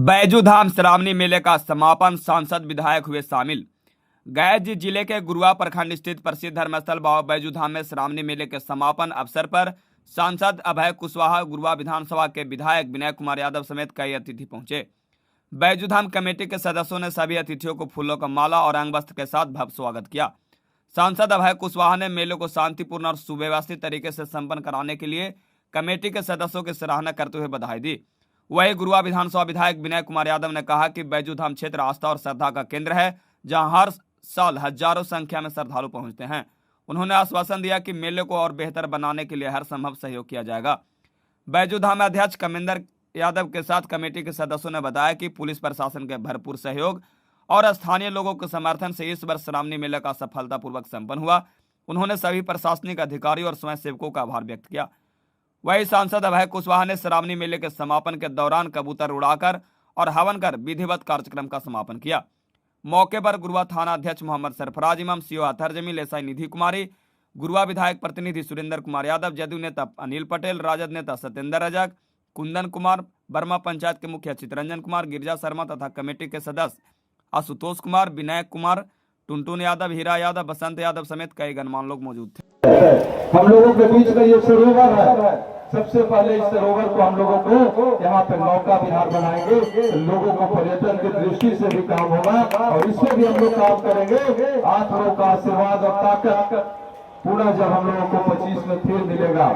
बैजू धाम श्रावणी मेले का समापन, सांसद विधायक हुए शामिल। गया जिले के गुरुआ प्रखंड स्थित प्रसिद्ध धर्मस्थल बाबा बैजू धाम में श्रावणी मेले के समापन अवसर पर सांसद अभय कुशवाहा, गुरुआ विधानसभा के विधायक विनय कुमार यादव समेत कई अतिथि पहुंचे। बैजू धाम कमेटी के सदस्यों ने सभी अतिथियों को फूलों का माला और अंग वस्त्र के साथ भव्य स्वागत किया। सांसद अभय कुशवाहा ने मेले को शांतिपूर्ण और सुव्यवस्थित तरीके से संपन्न कराने के लिए कमेटी के सदस्यों की सराहना करते हुए बधाई दी। वही गुरुआ विधानसभा विधायक विनय कुमार यादव ने कहा कि बैजू धाम क्षेत्र आस्था और श्रद्धा का केंद्र है, जहां हर साल हजारों संख्या में श्रद्धालु पहुंचते हैं। उन्होंने आश्वासन दिया कि मेले को और बेहतर बनाने के लिए हर संभव सहयोग किया जाएगा। बैजू धाम अध्यक्ष कमिंदर यादव के साथ कमेटी के सदस्यों ने बताया कि पुलिस प्रशासन के भरपूर सहयोग और स्थानीय लोगों के समर्थन से इस वर्ष श्रावणी मेला का सफलतापूर्वक संपन्न हुआ। उन्होंने सभी प्रशासनिक अधिकारियों और स्वयं सेवकों का आभार व्यक्त किया। वही सांसद अभय कुशवाहा ने श्रावणी मेले के समापन के दौरान कबूतर उड़ाकर और हवन कर विधिवत कार्यक्रम का समापन किया। मौके पर गुरुआ थाना अध्यक्ष मोहम्मद सरफराज इमाम, सीओ अतर जमील, एसआई निधि कुमारी, गुरुआ विधायक प्रतिनिधि सुरेंद्र कुमार यादव, जदयू नेता अनिल पटेल, राजद नेता सत्येंद्र रजक, कुंदन कुमार वर्मा, पंचायत के मुखिया चितरंजन कुमार, गिरिजा शर्मा तथा कमेटी के सदस्य आशुतोष कुमार, विनायक कुमार, टुनटुन यादव, हीरा यादव, बसंत यादव समेत कई गणमान्य लोग मौजूद थे। हम लोगों के बीच में ये सरोवर है। सबसे पहले इस सरोवर को हम लोगों को यहाँ पे नौका विहार बनाएंगे, लोगों को पर्यटन की दृष्टि से भी काम होगा और इससे भी हम लोग काम करेंगे। आप लोगों का आशीर्वाद और ताकत पूरा जब हम लोगों को 25 में फिर मिलेगा,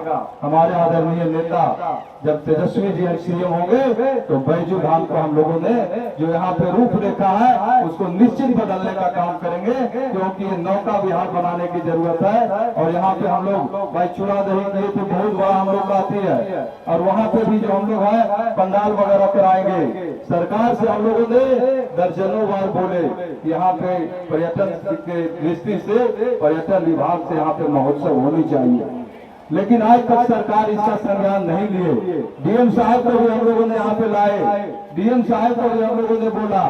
हमारे आदरणीय नेता जब तेजस्वी जी सीएम होंगे तो बैजू धाम को हम लोगों ने जो यहाँ पे रूप रेखा है उसको निश्चित बदलने का काम करेंगे, क्योंकि ये नौका विहार बनाने की जरूरत है। और यहाँ पे हम लोग भाई चूड़ा दही किए तो बहुत बड़ा हम लोग आती है और वहाँ पे भी जो हम लोग है पंडाल वगैरह कराएंगे। सरकार से हम लोगों ने दर्जनों बार बोले यहाँ पे पर्यटन की दृष्टि से पर्यटन विभाग से यहाँ पे महोत्सव होनी चाहिए, लेकिन आज तक सरकार इसका संज्ञान नहीं लिए। डीएम साहब को भी हम लोगों ने यहाँ पे लाए, डीएम साहब को भी हम लोगों ने बोला,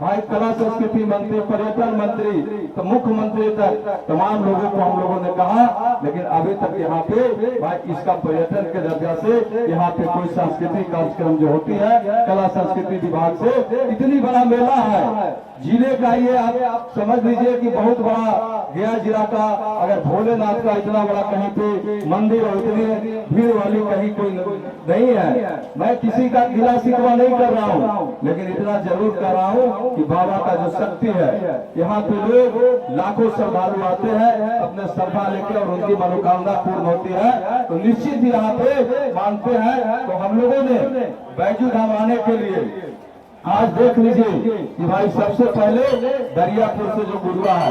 भाई कला संस्कृति मंत्री, पर्यटन मंत्री तो मुख्यमंत्री तक तमाम लोगों को हम लोगों ने कहा, लेकिन अभी तक यहाँ पे भाई इसका पर्यटन के दर्जा से यहाँ पे कोई सांस्कृतिक कार्यक्रम जो होती है कला संस्कृति विभाग से, इतनी बड़ा मेला है जिले का, ये आप समझ लीजिए कि बहुत बड़ा गया जिला का अगर भोलेनाथ का इतना बड़ा कहीं पे मंदिर और इतनी भीड़ वाली कहीं कोई नहीं है। मैं किसी का गिला शिकवा नहीं कर रहा हूँ, लेकिन इतना जरूर कर रहा हूँ कि बाबा का जो शक्ति है यहाँ पे लोग लाखों श्रद्धालु आते हैं अपने श्रद्धा लेके और उनकी मनोकामना पूर्ण होती है तो निश्चित ही यहाँ पे मानते हैं। तो हम लोगों ने बैजू धाम आने के लिए आज देख लीजिए कि भाई सबसे पहले दरियापुर से जो गुरुआ है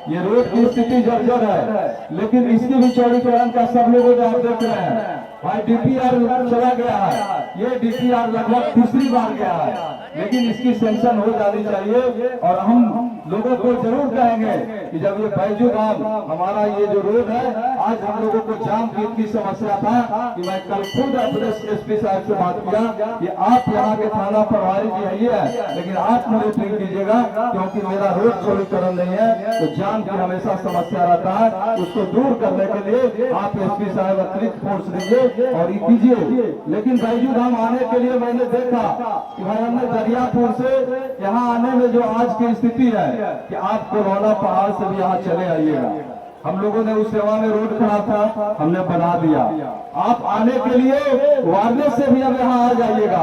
ये रोड की स्थिति जर्जर है, लेकिन इसकी भी चौड़ीकरण का सब लोगों ने आप देख रहे हैं। भाई डीपीआर चला गया है, ये डीपीआर लगभग तीसरी बार गया है, लेकिन इसकी सेंक्शन हो जानी चाहिए। और हम लोगों को जरूर कहेंगे कि जब ये बैजू धाम हमारा ये जो रोड है, आज हम लोगों को जाम की समस्या था कि मैं कल खुद अपने एसपी साहब से बात किया कि आप यहाँ के थाना प्रभारी जी है, लेकिन आप मॉनिटरिंग कीजिएगा क्योंकि मेरा रोड चौड़ीकरण नहीं है तो जाम की हमेशा समस्या रहता है, उसको दूर करने के लिए आप एसपी साहब अतिरिक्त फोर्स दीजिए और ये कीजिए। लेकिन बैजू धाम आने के लिए मैंने देखा कि भाई हमने दरियापुर से यहाँ आने में जो आज की स्थिति है कि आप कोरोना पहाड़ से भी यहाँ चले आइएगा। हम लोगों ने उस सेवा में रोड खड़ा था, हमने बना दिया। आप आने के लिए वायरलेस से भी अब यहाँ आ जाइएगा,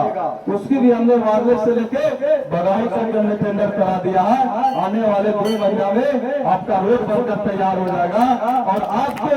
उसकी भी हमने वायरलेस से लेके बगाई तक हमने टेंडर करा दिया है। आने वाले 2 महीना में आपका रोड बनकर तैयार हो जाएगा। और आपको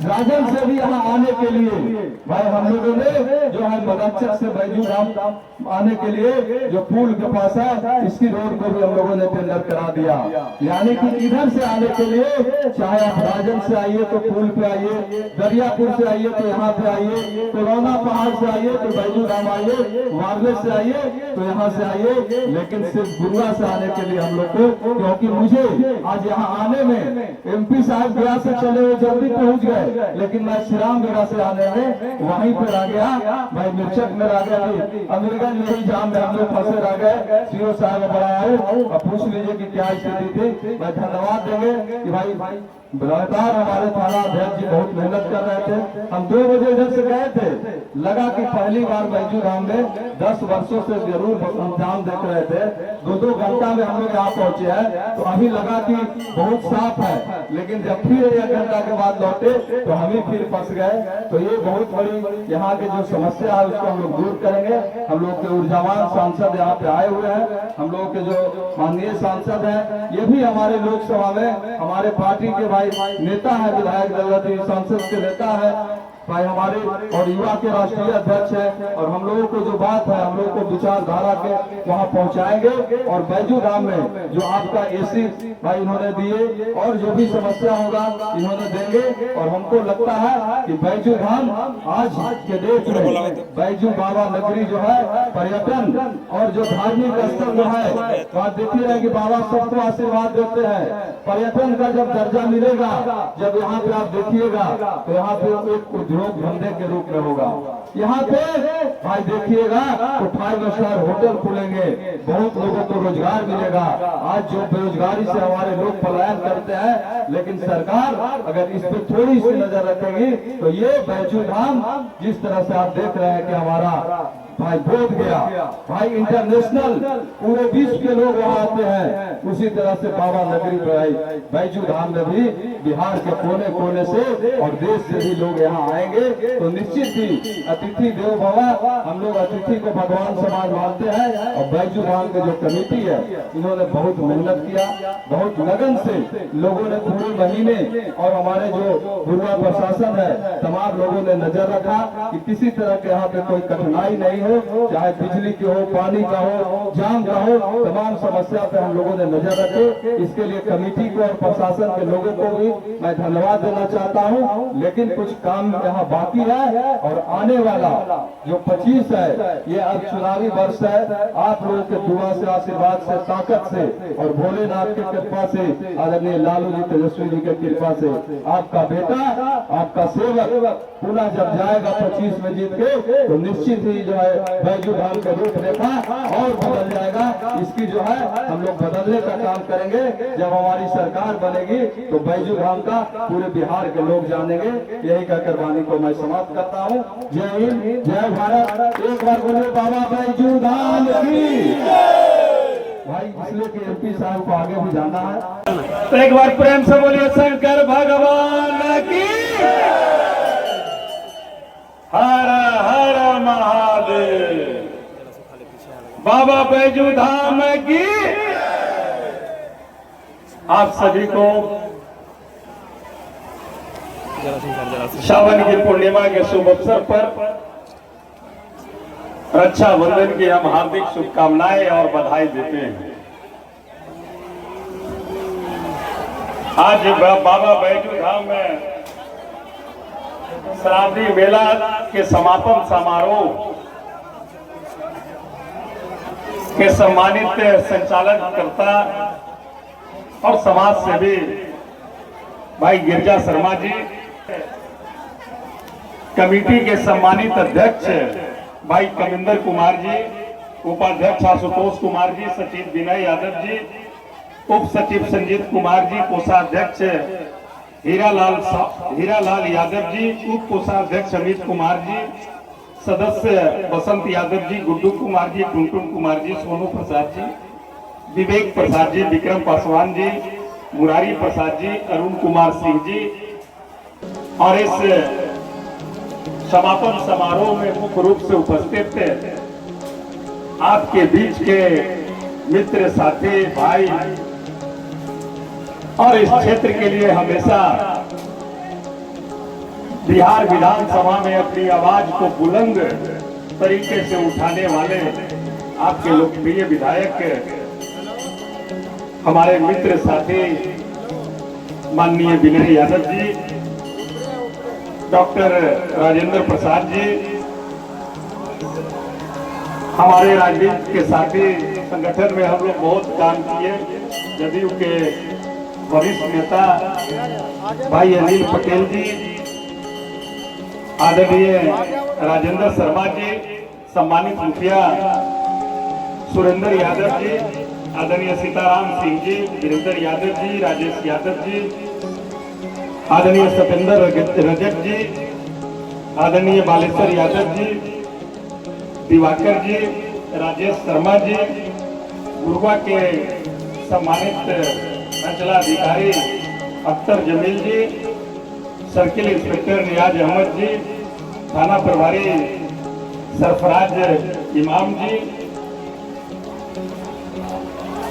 राजन से भी यहाँ आने के लिए भाई हम लोगों ने जो है मदरचक से बैजू धाम आने के लिए जो पुल के पास है इसकी रोड को भी हम लोगों ने टेंडर करा दिया। यानी कि इधर से आने के लिए चाहे आप राजन से आइए तो पुल पे आइए, दरियापुर से आइए तो यहाँ पे आइए, कोरोना पहाड़ से आइए तो बैजू धाम आइए, वारले से आइए तो यहाँ से आइए, लेकिन सिर्फ गुरुआ से आने के लिए हम लोग को, क्योंकि मुझे आज यहाँ आने में एमपी साहब गया से चले हुए जल्दी पहुँच गए, लेकिन मैं श्रीराम गया से आने में वहीं पर आ गया। भाई मिर्चक में आ गया, अमीरगंज में ही जाम में हम लोग फंसे रह गए। सीओ साहब बड़ा आए और पूछ लीजिए कि क्या स्थिति थी। मैं धन्यवाद देंगे कि भाई लगातार हमारे थाना अध्यक्ष जी बहुत मेहनत कर रहे थे। हम 2 बजे इधर से गए थे, लगा कि पहली बार बैजू धाम में 10 वर्षों से जरूर धाम देख रहे थे। 2-2 घंटा में हम लोग यहाँ पहुंचे हैं, तो अभी लगा कि बहुत साफ है, लेकिन जब फिर 1 घंटा के बाद लौटे तो हम ही फिर फंस गए। तो ये बहुत बड़ी यहाँ की जो समस्या है उसको हम लोग दूर करेंगे। हम लोग के ऊर्जावान सांसद यहाँ पे आए हुए हैं, हम लोग के जो माननीय सांसद हैं, ये भी हमारे लोकसभा में हमारे पार्टी के भाई नेता है, विधायक दल सांसद के नेता है भाई हमारे, और युवा के राष्ट्रीय अध्यक्ष है। और हम लोगों को जो बात है हम लोगों को विचारधारा के वहाँ पहुँचाएंगे। और बैजू धाम में जो आपका एसी भाई इन्होंने दिए और जो भी समस्या होगा इन्होंने देंगे। और हमको लगता है कि बैजू धाम आज के डेट में बैजू बाबा नगरी जो है पर्यटन और जो धार्मिक स्थल जो है वहाँ देखिए रहे कि बाबा सबको आशीर्वाद देते हैं। पर्यटन का जब दर्जा मिलेगा, जब यहाँ पे आप देखिएगा तो यहाँ पे एक उद्योग धंधे के रूप में होगा। यहाँ पे भाई देखिएगा तो 5 स्टार होटल खुलेंगे, बहुत लोगों को रोजगार मिलेगा। आज जो बेरोजगारी से हमारे लोग पलायन करते हैं, लेकिन सरकार अगर इस पर थोड़ी सी नजर रखेगी तो ये बैजू धाम जिस तरह से आप देख रहे हैं कि हमारा भाई बोध गया, भाई इंटरनेशनल पूरे विश्व के लोग वहाँ आते हैं, उसी तरह से बाबा नगरी भाई बैजू धाम में भी बिहार के कोने कोने से और देश से भी लोग यहाँ आएंगे। तो निश्चित ही अतिथि देवो भव, हम लोग अतिथि को भगवान समान मानते हैं। और बैजू धाम की जो कमेटी है इन्होंने बहुत मेहनत किया, बहुत लगन से लोगों ने पूरे महीने, और हमारे जो गुरुआ प्रशासन है तमाम लोगों ने नजर रखा कि किसी तरह के यहाँ पे कोई कठिनाई नहीं हो, चाहे बिजली की हो, पानी का हो, जाम का हो, तमाम समस्या पे हम लोगों ने नजर रखे। इसके लिए कमेटी को और प्रशासन के लोगों को भी मैं धन्यवाद देना चाहता हूं। लेकिन कुछ काम यहाँ बाकी है और आने वाला जो 25 है ये अब चुनावी वर्ष है। आप लोगों के दुआ से, आशीर्वाद से, ताकत से और भोलेनाथ की कृपा से, आदरणीय लालू जी तेजस्वी जी की कृपा से आपका बेटा, आपका सेवक पुनः जब जाएगा 25 में जीत के तो निश्चित ही जो है बैजू धाम का रूपरेखा और बदल जाएगा। इसकी जो है हम लोग बदलने का काम करेंगे। जब हमारी सरकार बनेगी तो बैजू धाम का पूरे बिहार के लोग जानेंगे। यही कहकर वाणी को मैं समाप्त करता हूँ। जय हिंद, जय भारत। एक बार बोले बाबा बैजू धाम की भाई, इसलिए कि एमपी साहब को आगे भी जाना है। तो एक बार प्रेम से बोलिए शंकर भगवान की। हर हर महादेव। बाबा बैजू धाम की। आप सभी को श्रावण की पूर्णिमा के शुभ अवसर पर रक्षाबंधन की हम हार्दिक शुभकामनाएं और बधाई देते हैं। आज बाबा बैजू धाम में श्रावणी मेला के समापन समारोह के सम्मानित संचालककर्ता और समाज सेवी भाई गिरिजा शर्मा जी, कमेटी के सम्मानित अध्यक्ष भाई कमिंदर कुमार जी, उपाध्यक्ष आशुतोष कुमार जी, सचिव विनय यादव जी, उप सचिव संजीत कुमार जी, कोषाध्यक्ष हीरालाल यादव जी, उप कोषाध्यक्ष अमित कुमार जी, सदस्य बसंत यादव जी, गुड्डू कुमार जी, टुनटुन कुमार जी, सोनू प्रसाद जी, विवेक प्रसाद जी, विक्रम पासवान जी, मुरारी प्रसाद जी, अरुण कुमार सिंह जी। और इस समापन समारोह में मुख्य रूप से उपस्थित थे आपके बीच के मित्र, साथी, भाई और इस क्षेत्र के लिए हमेशा बिहार विधानसभा में अपनी आवाज को बुलंद तरीके से उठाने वाले आपके लोकप्रिय विधायक, हमारे मित्र साथी माननीय विनय यादव जी, डॉक्टर राजेंद्र प्रसाद जी, हमारे राजनीति के साथी, संगठन में हम लोग बहुत काम किए। जदयू के वरिष्ठ नेता भाई अनिल पटेल जी, आदरणीय राजेंद्र शर्मा जी, सम्मानित मुखिया सुरेंद्र यादव जी, आदरणीय सीताराम सिंह जी, वीरेंद्र यादव जी, राजेश यादव जी, आदरणीय सतेंद्र रजक जी, आदरणीय बालेश्वर यादव जी, दिवाकर जी, राजेश शर्मा जी, गुरुआ के सम्मानित अंचलाधिकारी अख्तर जमील जी, सर्किल इंस्पेक्टर नियाज अहमद जी, थाना प्रभारी सरफराज इमाम जी,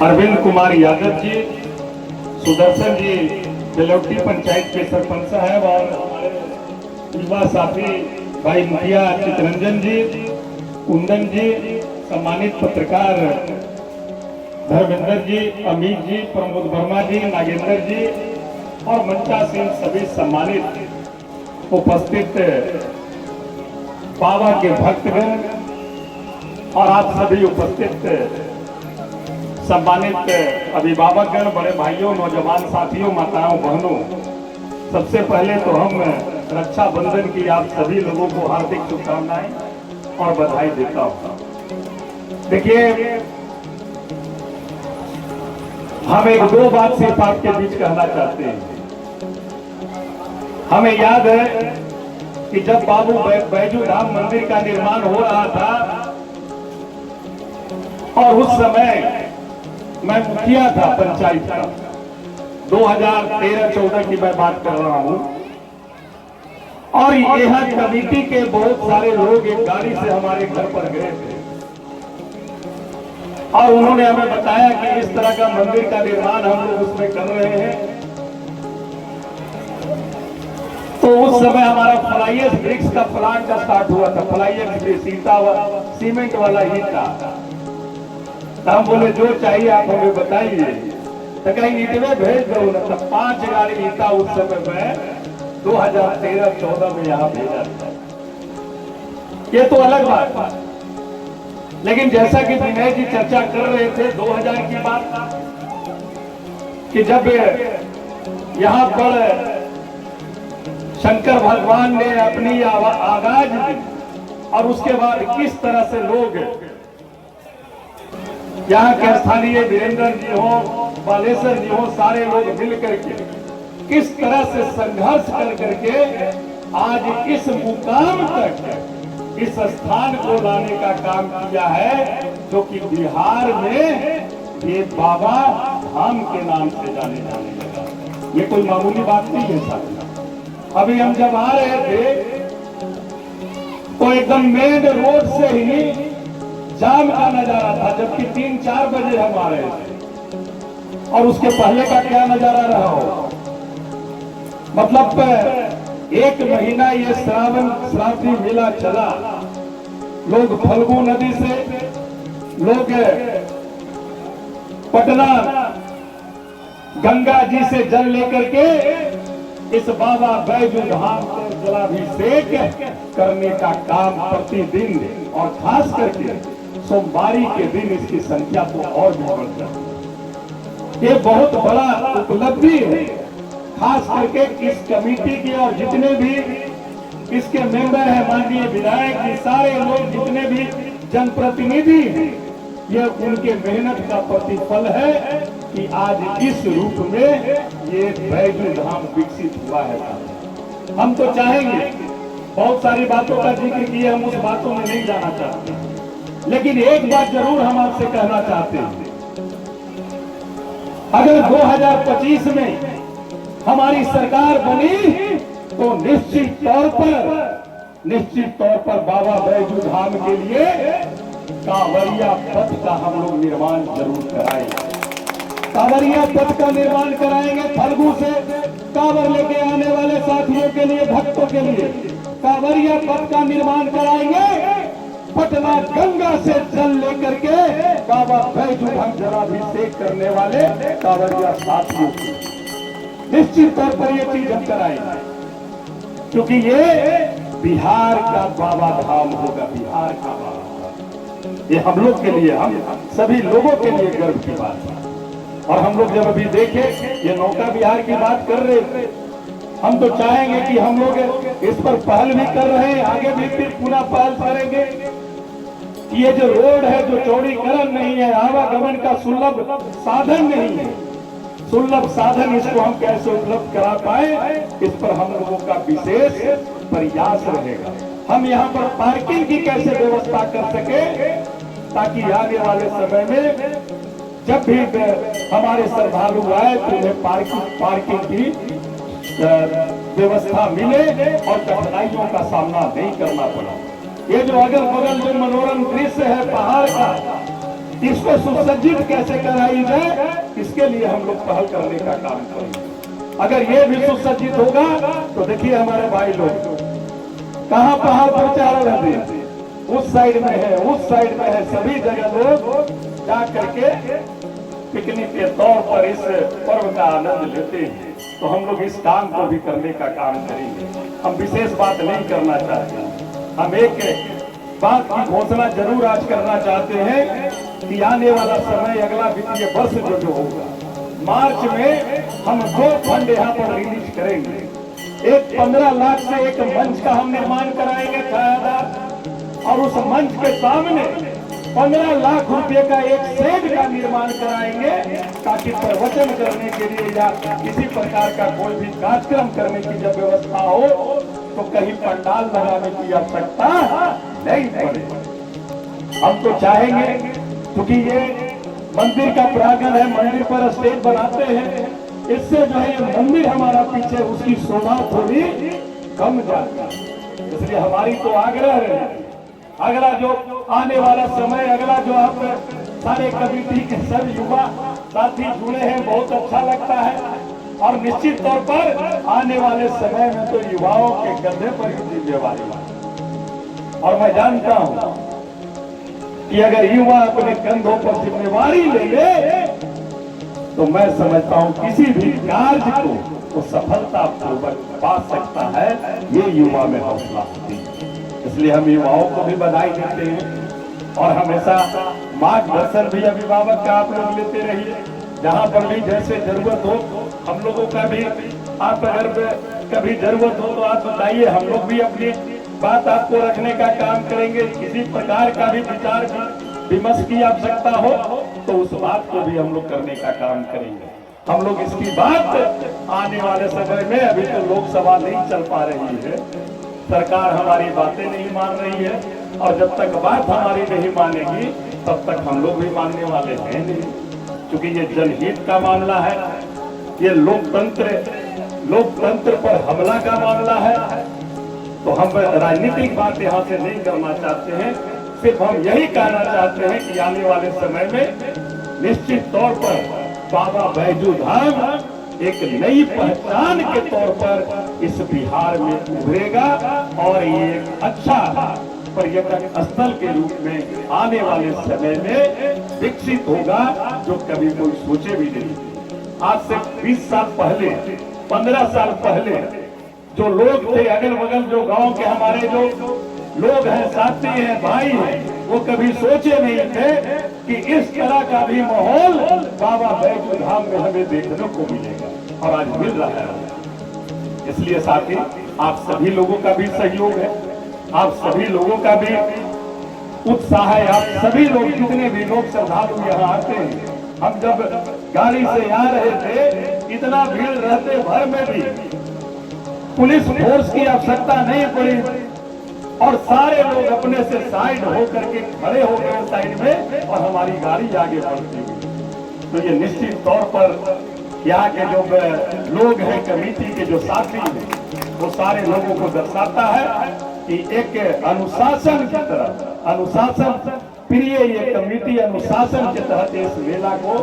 अरविंद कुमार यादव जी, सुदर्शन जी बेलौटी पंचायत के सरपंच साहब और हमारे युवा साथी भाई मुखिया चितरंजन जी, कुंदन जी, सम्मानित पत्रकार धर्मेंद्र जी, अमित जी, प्रमोद वर्मा जी, नागेंद्र जी और मंचासीन सभी सम्मानित उपस्थित बाबा के भक्तगण और आप सभी उपस्थित सम्मानित अभिभावकगण, बड़े भाइयों, नौजवान साथियों, माताओं, बहनों, सबसे पहले तो हम रक्षाबंधन की आप सभी लोगों को हार्दिक शुभकामनाएं और बधाई देता हूं। देखिए, हम एक दो बात सिर्फ आपके बीच कहना चाहते हैं। हमें याद है कि जब बाबू बैजू धाम मंदिर का निर्माण हो रहा था और उस समय मैं मुखिया था पंचायत का, 2013-14 की मैं बात कर रहा हूं, और यहाँ कमेटी के बहुत सारे लोग एक गाड़ी से हमारे घर पर गए थे और उन्होंने हमें बताया कि इस तरह का मंदिर का निर्माण हम लोग उसमें कर रहे हैं। तो उस समय हमारा फ्लाईएस ब्रिक्स का प्लांट का स्टार्ट हुआ था। फ्लाईएस ब्रिक्स सीमेंट वाला ही था। हम बोले जो चाहिए आप हमें बताइए, तो कहीं ईंटें भेज दो ना। तो 5 गाड़ी ईंटा उस समय में 2013-14 में यहाँ भेजा था। ये तो अलग बात था, लेकिन जैसा कि विनय जी चर्चा कर रहे थे 2000 की बात, कि जब यहाँ पर शंकर भगवान ने अपनी आगाज दी और उसके बाद किस तरह से लोग यहाँ के स्थानीय वीरेंद्र जी हो, बालेश्वर जी हो, सारे लोग मिल करके किस तरह से संघर्ष कर करके आज इस मुकाम तक, इस स्थान को लाने का काम किया है, जो कि बिहार में ये बाबा धाम के नाम से जाने लगा। ये कोई मामूली बात नहीं है साथियों। अभी हम जब आ रहे थे तो एकदम मेन रोड से ही जाम का नजारा था, जबकि 3-4 बजे हम आ रहे थे। और उसके पहले का क्या नजारा रहा हो, मतलब 1 महीना ये श्रावणी मेला चला। लोग फल्गु नदी से, लोग पटना गंगा जी से जल लेकर के इस बाबा बैजू धाम को जलाभिषेक करने का काम प्रतिदिन, और खास करके सोमवारी के दिन इसकी संख्या तो और भी बढ़ जाती है। ये बहुत बड़ा उपलब्धि है, खास करके इस कमेटी के और जितने भी इसके मेंबर हैं, माननीय विधायक जी, सारे लोग जितने भी जनप्रतिनिधि हैं, ये उनके मेहनत का प्रतिफल है कि आज इस रूप में ये बैजू धाम विकसित हुआ है। हम तो चाहेंगे, बहुत सारी बातों का जिक्र किया, हम उस बातों में नहीं जाना चाहते, लेकिन एक बात जरूर हम आपसे कहना चाहते हैं। अगर 2025 में हमारी सरकार बनी तो निश्चित तौर पर बाबा बैजू धाम के लिए कांवरिया पथ का हम लोग निर्माण जरूर कराएंगे। कांवरिया पथ का निर्माण कराएंगे। फल्गु से कांवर लेके आने वाले साथियों के लिए, भक्तों के लिए कांवरिया पथ का निर्माण कराएंगे। पटना गंगा से जल लेकर के बाबा बैजू धाम जलाभिषेक करने वाले कांवरिया साथियों को निश्चित तौर पर ये चीज हम कराएंगे, क्योंकि ये बिहार का बाबा धाम होगा, बिहार का बाबा। ये हम लोग के लिए, हम सभी लोगों के लिए गर्व की बात है। और हम लोग जब अभी देखे ये नौका विहार की बात कर रहे थे, हम तो चाहेंगे कि हम लोग इस पर पहल भी कर रहे हैं, आगे भी फिर पुनः पहल करेंगे। ये जो रोड है, जो चौड़ीकरण नहीं है, आवागमन का सुलभ साधन नहीं है, सुलभ साधन इसको हम कैसे उपलब्ध करा पाए, इस पर हम लोगों का विशेष प्रयास रहेगा। हम यहाँ पर पार्किंग की कैसे व्यवस्था कर सके, ताकि आने वाले समय में जब भी हमारे श्रद्धालु आए तो उन्हें पार्किंग की व्यवस्था मिले और कठिनाइयों का सामना नहीं करना पड़ा। ये जो अगल बगल जो मनोरम दृश्य है पहाड़ का, इसको सुसज्जित कैसे कराई जाए, इसके लिए हम लोग पहल करने का काम करेंगे। अगर ये भी सुसज्जित होगा तो देखिए हमारे भाई लोग कहाँ पहाड़ पर चारा रहते, उस साइड में है, उस साइड में है, सभी जगह लोग जा करके पिकनिक के तौर पर इस पर्व का आनंद लेते हैं। तो हम लोग इस काम को भी करने का काम करेंगे। हम विशेष बात नहीं करना चाहते, हम एक बात की घोषणा जरूर आज करना चाहते हैं कि आने वाला समय, अगला वित्तीय वर्ष जो होगा, मार्च में हम 2 फंड यहाँ पर रिलीज करेंगे। एक 15 लाख से एक मंच का हम निर्माण कराएंगे छायादार, और उस मंच के सामने 15 लाख रुपए का एक शेड का निर्माण कराएंगे, ताकि प्रवचन करने के लिए या किसी प्रकार का कोई भी कार्यक्रम करने की जब व्यवस्था हो तो कहीं पंडाल लगाने की आवश्यकता नहीं पड़े। हम तो चाहेंगे, क्योंकि ये मंदिर का प्रांगण है, मंदिर पर स्टेज बनाते हैं, इससे जो है ये मंदिर हमारा पीछे उसकी शोभा थोड़ी कम जाती है। इसलिए हमारी तो आग्रह है, अगला जो आने वाला समय, अगला जो आप सारे कमेटी के सब युवा साथी जुड़े हैं, बहुत अच्छा लगता है। और निश्चित तौर पर आने वाले समय में तो युवाओं के कंधे पर ही जिम्मेवारी है। और मैं जानता हूं कि अगर युवा अपने कंधों पर जिम्मेवारी ले ले तो मैं समझता हूं किसी भी कार्य को तो सफलतापूर्वक पा सकता है। ये युवा में हौसला होती है। इसलिए हम युवाओं को भी बधाई देते हैं और हमेशा मार्गदर्शन भी अभिभावक का आप लोग लेते रहिए। जहां पर भी जैसे जरूरत हो, हम लोगों का भी, आप अगर कभी जरूरत हो तो आप बताइए, हम लोग भी अपनी बात आपको रखने का काम करेंगे। किसी प्रकार का भी विचार विमर्श की आवश्यकता हो तो उस बात को भी हम लोग करने का काम करेंगे। हम लोग इसकी बात आने वाले समय में, अभी तो लोकसभा नहीं चल पा रही है, सरकार हमारी बातें नहीं मान रही है, और जब तक बात हमारी नहीं मानेगी तब तक हम लोग भी मानने वाले हैं नहीं, क्योंकि ये जनहित का मामला है, ये लोकतंत्र पर हमला का मामला है। तो हम राजनीतिक बात यहाँ से नहीं करना चाहते हैं, सिर्फ हम यही कहना चाहते हैं कि आने वाले समय में निश्चित तौर पर बाबा बैजू धाम एक नई पहचान के तौर पर इस बिहार में उभरेगा और ये एक अच्छा पर्यटक स्थल के रूप में आने वाले समय में विकसित होगा, जो कभी कोई सोचे भी नहीं। आज से 20 साल पहले, 15 साल पहले जो लोग थे अगल बगल, जो गांव के हमारे जो लोग हैं, साथी हैं, भाई हैं, वो कभी सोचे नहीं थे कि इस तरह का भी माहौल बाबा बैजू धाम में हमें देखने को मिलेगा, और आज मिल रहा है। इसलिए साथी, आप सभी लोगों का भी सहयोग है, आप सभी लोगों का भी उत्साह है। आप सभी लोग, जितने भी लोग श्रद्धालु यहाँ आते हैं, हम जब गाड़ी से आ रहे थे, इतना भीड़ रहते भर में भी पुलिस फोर्स की आवश्यकता नहीं पड़ी, और सारे लोग अपने से साइड होकर के खड़े हो गए साइड में, और हमारी गाड़ी आगे बढ़ती हुई। तो ये निश्चित तौर पर यहाँ के जो लोग हैं, कमेटी के जो साथी हैं, वो सारे लोगों को दर्शाता है कि एक अनुशासन की तरह, अनुशासन प्रिय ये कमेटी अनुशासन के तहत इस मेला को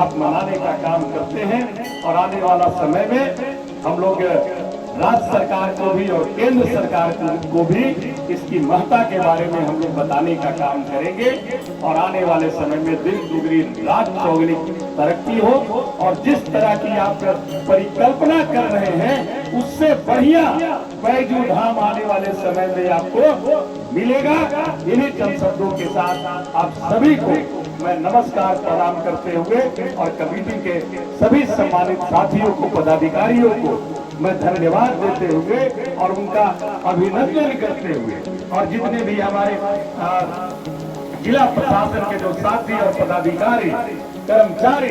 आप मनाने का काम करते हैं। और आने वाला समय में हम लोग राज्य सरकार को भी और केंद्र सरकार को भी इसकी महत्ता के बारे में हम लोग बताने का काम करेंगे, और आने वाले समय में दिन दुगनी रात चौगुनी तरक्की हो, और जिस तरह की आप परिकल्पना कर रहे हैं उससे बढ़िया बैजू धाम आने वाले समय में आपको मिलेगा। इन्हीं चंद शब्दों के साथ आप सभी को मैं नमस्कार प्रणाम करते हुए और कमेटी के सभी सम्मानित साथियों को, पदाधिकारियों को मैं धन्यवाद देते हुए और उनका अभिनंदन करते हुए, और जितने भी हमारे जिला प्रशासन के जो साथी और पदाधिकारी कर्मचारी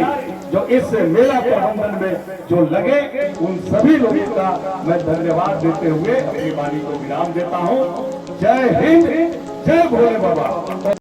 जो इस मेला प्रबंधन में जो लगे, उन सभी लोगों का मैं धन्यवाद देते हुए अपनी वाणी को विराम देता हूं। जय हिंद, जय भोले बाबा।